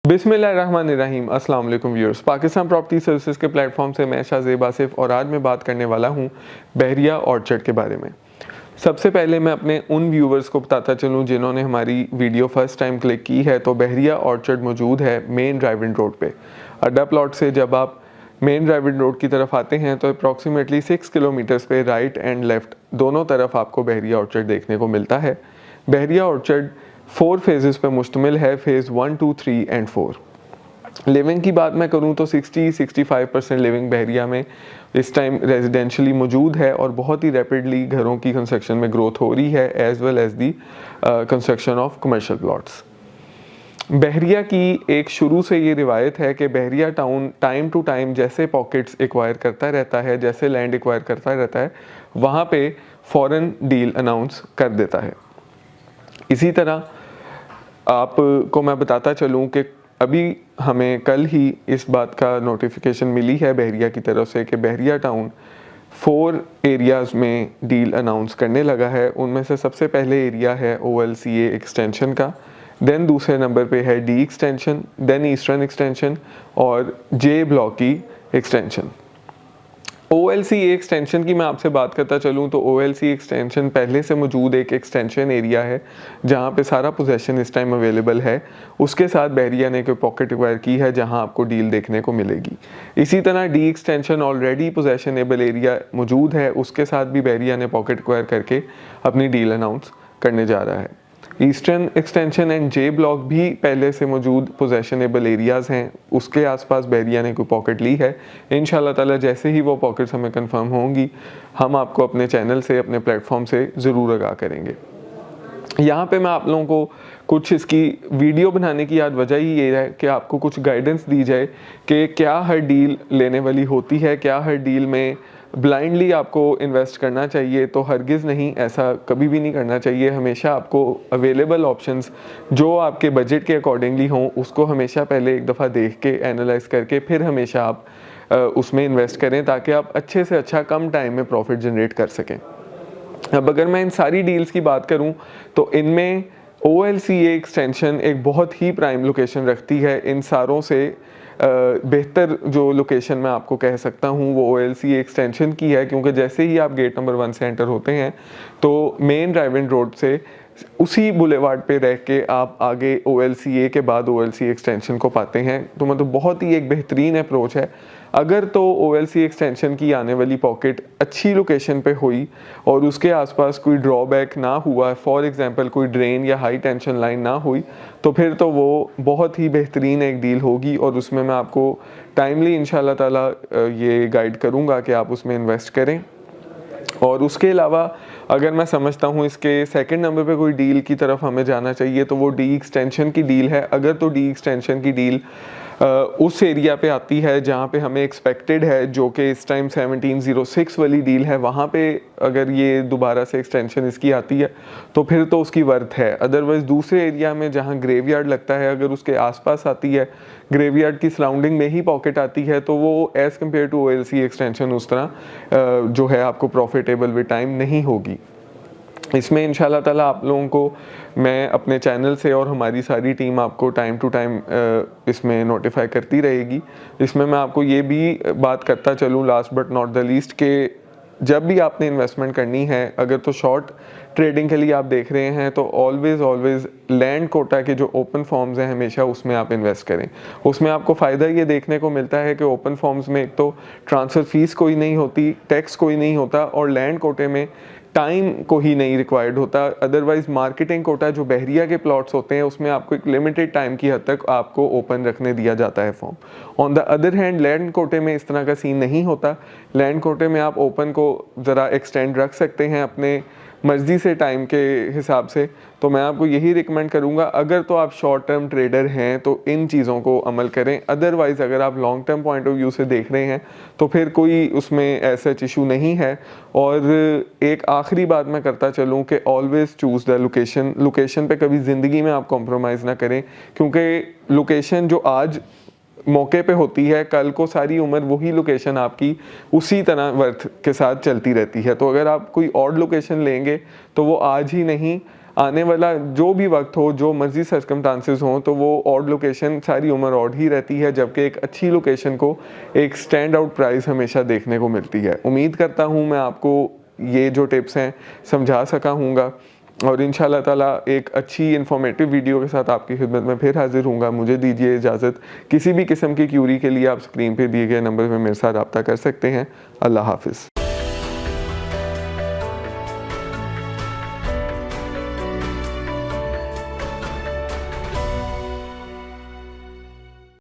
बिस्मिल्लाहिर्रहमानिर्रहीम। अस्सलाम वालेकुम व्यूअर्स। पाकिस्तान प्रॉपर्टी सर्विसेज के प्लेटफॉर्म से मैं शाहजेब आसिफ और आज मैं बात करने वाला हूं बहरिया ऑर्चर्ड के बारे में। सबसे पहले मैं अपने उन व्यूअर्स को बताता चलूं जिन्होंने हमारी वीडियो फर्स्ट टाइम क्लिक की है, तो बहरिया ऑर्चर्ड मौजूद है मेन ड्राइविंग रोड पे। अड्डा प्लॉट से जब आप मेन ड्राइविंग रोड की तरफ आते हैं तो अप्रॉक्सीमेटली 6 किलोमीटर्स पे राइट एंड लेफ़्ट दोनों तरफ आपको बहरिया ऑर्चर्ड देखने को मिलता है। बहरिया ऑर्चर्ड 4 फेजेस पे मुश्तमिल है, फेज़ 1, 2, 3 एंड 4। लिविंग की बात मैं करूं तो 60-65% लिविंग बहरिया में इस टाइम रेजिडेंशली मौजूद है और बहुत ही रैपिडली घरों की कंस्ट्रक्शन में ग्रोथ हो रही है, as well as the construction of commercial plots. Bahria की एक शुरू से ये रिवायत है कि Bahria town time to time जैसे पॉकेट्स एक्वायर करता रहता है, जैसे लैंड एक्वायर करता रहता है, वहाँ पे फ़ौरन डील अनाउंस कर देता है। इसी तरह आपको मैं बताता चलूँ कि अभी हमें कल ही इस बात का नोटिफिकेशन मिली है बहरिया की तरफ से कि बहरिया टाउन 4 एरियाज़ में डील अनाउंस करने लगा है। उनमें से सबसे पहले एरिया है OLCA एक्सटेंशन का, देन दूसरे नंबर पे है D extension, then eastern extension और J ब्लॉक की एक्सटेंशन। OLCA एक्सटेंशन की मैं आपसे बात करता चलूँ तो OLCA एक्सटेंशन पहले से मौजूद एक एक्सटेंशन एरिया है जहाँ पे सारा पोजेशन इस टाइम अवेलेबल है। उसके साथ बहरिया ने कोई पॉकेट एक्वायर की है जहाँ आपको डील देखने को मिलेगी। इसी तरह D extension already possessionable area मौजूद है, उसके साथ भी बहरिया ने पॉकेट एक्वायर करके अपनी डील अनाउंस करने जा रहा है। Eastern extension and J block भी पहले से मौजूद पोजेशनेबल एरियाज़ हैं, उसके आसपास बहरिया ने कोई पॉकेट ली है। इंशाल्लाह ताला जैसे ही वो पॉकेट्स हमें कंफर्म होंगी हम आपको अपने चैनल से, अपने प्लेटफॉर्म से ज़रूर आगाह करेंगे। यहाँ पे मैं आप लोगों को कुछ इसकी वीडियो बनाने की वजह ही ये है कि आपको कुछ गाइडेंस दी जाए कि क्या हर डील लेने वाली होती है, क्या हर डील में ब्लाइंडली आपको इन्वेस्ट करना चाहिए। तो हरगिज़ नहीं, ऐसा कभी भी नहीं करना चाहिए। हमेशा आपको अवेलेबल ऑप्शंस जो आपके बजट के अकॉर्डिंगली हों उसको हमेशा पहले एक दफ़ा देख के एनालाइज करके फिर हमेशा आप उसमें इन्वेस्ट करें ताकि आप अच्छे से अच्छा कम टाइम में प्रॉफिट जनरेट कर सकें। अब अगर मैं इन सारी डील्स की बात करूं तो इनमें OLCA एक्सटेंशन एक बहुत ही प्राइम लोकेशन रखती है। इन सारों से बेहतर जो लोकेशन मैं आपको कह सकता हूं वो OLCA एक्सटेंशन की है, क्योंकि जैसे ही आप गेट नंबर 1 से एंटर होते हैं तो मेन ड्राइविंग रोड से उसी बुलेवार्ड पे रह के आप आगे OLCA के बाद OLCA एक्सटेंशन को पाते हैं। तो मतलब बहुत ही एक बेहतरीन अप्रोच है। अगर तो OLCA एक्सटेंशन की आने वाली पॉकेट अच्छी लोकेशन पे हुई और उसके आसपास कोई ड्रॉबैक ना हुआ, फॉर एग्जांपल कोई ड्रेन या हाई टेंशन लाइन ना हुई, तो फिर तो वो बहुत ही बेहतरीन एक डील होगी और उसमें मैं आपको टाइमली इंशाल्लाह ताला ये गाइड करूँगा कि आप उसमें इन्वेस्ट करें। और उसके अलावा अगर मैं समझता हूँ इसके सेकंड नंबर पे कोई डील की तरफ हमें जाना चाहिए तो वो D एक्सटेंशन की डील है। अगर तो D एक्सटेंशन की डील उस एरिया पे आती है जहाँ पे हमें एक्सपेक्टेड है, जो कि इस टाइम 1706 वाली डील है, वहाँ पे अगर ये दोबारा से एक्सटेंशन इसकी आती है तो फिर तो उसकी वर्थ है। अदरवाइज़ दूसरे एरिया में जहाँ ग्रेवयार्ड लगता है, अगर उसके आसपास आती है, ग्रेवयार्ड की सराउंडिंग में ही पॉकेट आती है, तो वो as compare to OLCA extension उस तरह जो है आपको प्रॉफिटेबल विद टाइम नहीं होगी। इसमें इंशाल्लाह ताला आप लोगों को मैं अपने चैनल से और हमारी सारी टीम आपको टाइम टू टाइम इसमें नोटिफाई करती रहेगी। इसमें मैं आपको ये भी बात करता चलूँ last but not the least कि जब भी आपने इन्वेस्टमेंट करनी है, अगर तो शॉर्ट ट्रेडिंग के लिए आप देख रहे हैं तो ऑलवेज़ लैंड कोटा के जो ओपन फॉर्म्स हैं हमेशा उसमें आप इन्वेस्ट करें। उसमें आपको फ़ायदा ये देखने को मिलता है कि ओपन फॉर्म्स में एक तो ट्रांसफ़र फीस कोई नहीं होती, टैक्स कोई नहीं होता और लैंड कोटे में टाइम को ही नहीं रिक्वायर्ड होता। अदरवाइज़ मार्केटिंग कोटा जो बहरिया के प्लॉट्स होते हैं उसमें आपको एक लिमिटेड टाइम की हद तक आपको ओपन रखने दिया जाता है form. On the other hand land कोटे में इस तरह का सीन नहीं होता। लैंड कोटे में आप ओपन को ज़रा एक्सटेंड रख सकते हैं अपने मर्ज़ी से टाइम के हिसाब से। तो मैं आपको यही रिकमेंड करूँगा, अगर तो आप शॉर्ट टर्म ट्रेडर हैं तो इन चीज़ों को अमल करें। अदरवाइज़ अगर आप long term point of view से देख रहे हैं तो फिर कोई उसमें ऐसा इशू नहीं है। और एक आखिरी बात मैं करता चलूँ कि always choose the location. Location पे कभी ज़िंदगी में आप कॉम्प्रोमाइज़ ना करें, क्योंकि लोकेशन जो आज मौके पे होती है कल को सारी उम्र वही लोकेशन आपकी उसी तरह वर्थ के साथ चलती रहती है। तो अगर आप कोई और लोकेशन लेंगे तो वो आज ही नहीं आने वाला जो भी वक्त हो, जो मर्जी सर्कमस्टांसेस हों, तो वो ऑड लोकेशन सारी उम्र ऑड ही रहती है, जबकि एक अच्छी लोकेशन को एक स्टैंड आउट प्राइस हमेशा देखने को मिलती है। उम्मीद करता हूँ मैं आपको ये जो टिप्स हैं समझा सका हूँगा, और इंशाल्लाह ताला एक अच्छी इन्फॉर्मेटिव वीडियो के साथ आपकी खिदमत में फिर हाजिर हूँगा। मुझे दीजिए इजाज़त। किसी भी किस्म की क्यूरी के लिए आप स्क्रीन पे दिए गए नंबर पर मेरे साथ रब्ता कर सकते हैं। अल्लाह हाफ़िज़।